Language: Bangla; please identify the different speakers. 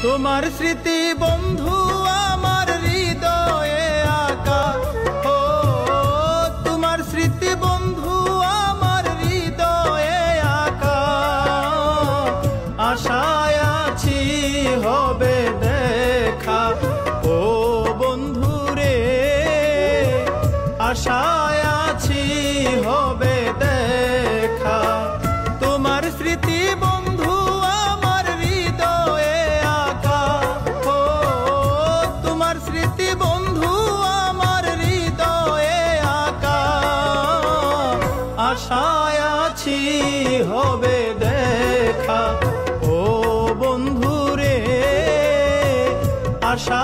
Speaker 1: তোমার স্মৃতি বন্ধু আমার হৃদয়ে আঁকা, ও তোমার স্মৃতি বন্ধু আমার হৃদয়ে আঁকা। আশায় আছি হবে দেখা, ও বন্ধু রে আশায় আছি হবে দেখা। তোমার স্মৃতি বন্ধু আমার হৃদয়ে আঁকা, ও তোমার স্মৃতি বন্ধু আমার হৃদয়ে আঁকা। আশায় আছি হবে দেখা, ও বন্ধু রে আশা